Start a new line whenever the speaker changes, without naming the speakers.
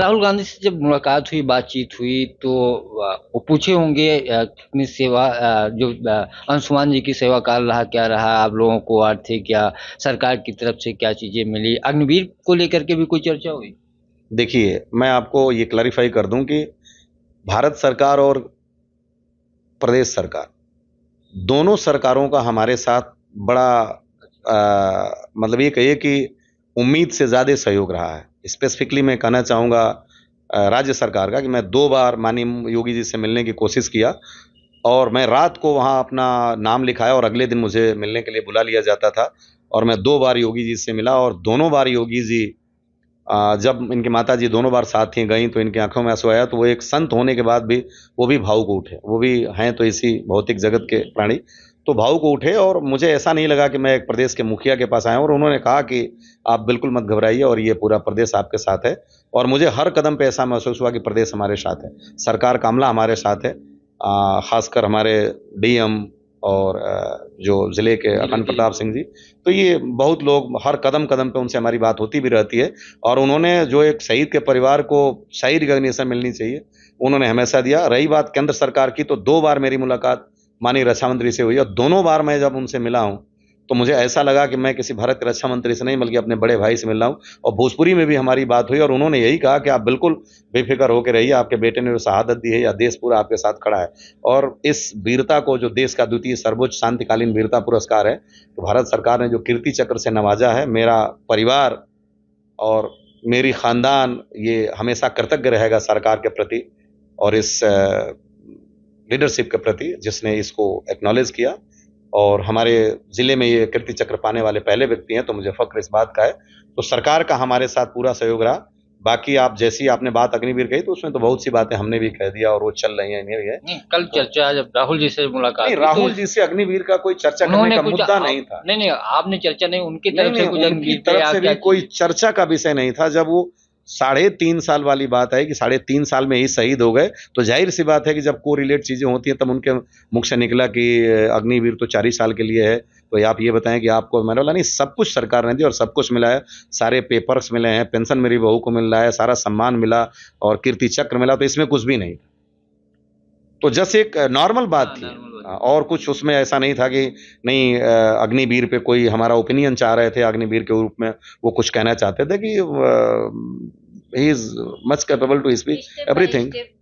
राहुल गांधी से जब मुलाकात हुई, बातचीत हुई, तो वो पूछे होंगे कितनी सेवा, जो अंशुमान जी की सेवा काल रहा, क्या रहा, आप लोगों को आर्थिक या सरकार की तरफ से क्या चीजें मिली, अग्निवीर को लेकर के भी कोई चर्चा हुई?
देखिए, मैं आपको ये क्लैरिफाई कर दूं कि भारत सरकार और प्रदेश सरकार, दोनों सरकारों का हमारे साथ बड़ा मतलब ये कहिए कि उम्मीद से ज़्यादा सहयोग रहा है। स्पेसिफिकली मैं कहना चाहूँगा राज्य सरकार का कि मैं 2 बार माननीय योगी जी से मिलने की कोशिश किया और मैं रात को वहाँ अपना नाम लिखाया और अगले दिन मुझे मिलने के लिए बुला लिया जाता था और मैं 2 बार योगी जी से मिला और दोनों बार योगी जी जब इनकी माताजी दोनों बार साथ ही गईं तो इनकी आँखों में आँसू आया, तो वो एक संत होने के बाद भी वो भी भावुक उठे। वो भी हैं तो इसी भौतिक जगत के प्राणी, तो भावुक उठे और मुझे ऐसा नहीं लगा कि मैं एक प्रदेश के मुखिया के पास आया हूँ और उन्होंने कहा कि आप बिल्कुल मत घबराइए और ये पूरा प्रदेश आपके साथ है। और मुझे हर कदम पे ऐसा महसूस हुआ कि प्रदेश हमारे साथ है, सरकार का अमला हमारे साथ है। ख़ासकर हमारे डीएम और जो ज़िले के अखंड प्रताप सिंह जी, तो ये बहुत लोग हर कदम-कदम पे उनसे हमारी बात होती भी रहती है और उन्होंने जो एक शहीद के परिवार को सही रिकॉग्निशन मिलनी चाहिए, उन्होंने हमेशा दिया। रही बात केंद्र सरकार की, तो 2 बार मेरी मुलाकात माननीय रक्षा मंत्री से हुई और दोनों बार मैं जब उनसे मिला हूँ, तो मुझे ऐसा लगा कि मैं किसी भारत के रक्षा मंत्री से नहीं बल्कि अपने बड़े भाई से मिल रहा हूँ और भोजपुरी में भी हमारी बात हुई और उन्होंने यही कहा कि आप बिल्कुल बेफ़िक्र होके रहिए, आपके बेटे ने जो शहादत दी है या देश पूरा आपके साथ खड़ा है। और इस वीरता को जो देश का द्वितीय सर्वोच्च शांतिकालीन वीरता पुरस्कार है, तो भारत सरकार ने जो कीर्ति चक्र से नवाजा है, मेरा परिवार और मेरी ख़ानदान ये हमेशा कृतज्ञ रहेगा सरकार के प्रति और इस लीडरशिप के प्रति जिसने इसको एक्नॉलेज किया और हमारे ज़िले में ये कीर्ति चक्र पाने वाले पहले व्यक्ति हैं, तो मुझे फ़ख्र इस बात का है। तो सरकार का हमारे साथ पूरा सहयोग रहा। बाकी आप जैसी आपने बात अग्निवीर कही, तो उसमें तो बहुत सी बातें हमने भी कह दिया और वो चल रही हैं, इन्हें भी है।
नहीं, कल चर्चा जब राहुल जी से मुलाकात
नहीं,
हुई तो
राहुल जी से अग्निवीर का कोई चर्चा करने
उन्होंने
का
कुछ
मुद्दा नहीं था।
नहीं, नहीं, आपने चर्चा नहीं, उनकी
नहीं,
तरफ से
नहीं,
कुछ
उनकी
अग्निवीर पे
तरफ
या
से
क्या
भी कोई
चीज़?
चर्चा का विषय नहीं था। जब वो साढ़े 3 साल वाली बात है कि साढ़े 3 साल में ही शहीद हो गए, तो ज़ाहिर-सी बात है कि जब कोरिलेट चीज़ें होती हैं, तब उनके मुख से निकला कि अग्निवीर तो 4 ही साल के लिए है। तो आप ये बताएँ कि आपको मैंने बोला नहीं, सब कुछ सरकार ने दिया और सब कुछ मिला है। सारे पेपर्स मिले हैं, पेंशन मेरी बहू को मिल रहा है, सारा सम्मान मिला और कीर्ति चक्र मिला, तो इसमें कुछ भी नहीं। तो जस्ट एक नॉर्मल बात थी।
नॉर्मल बात।
और कुछ उसमें ऐसा नहीं था कि नहीं अग्निवीर पे कोई हमारा ओपिनियन चाह रहे थे, अग्निवीर के रूप में वो कुछ कहना चाहते थे कि he is much capable to speak everything.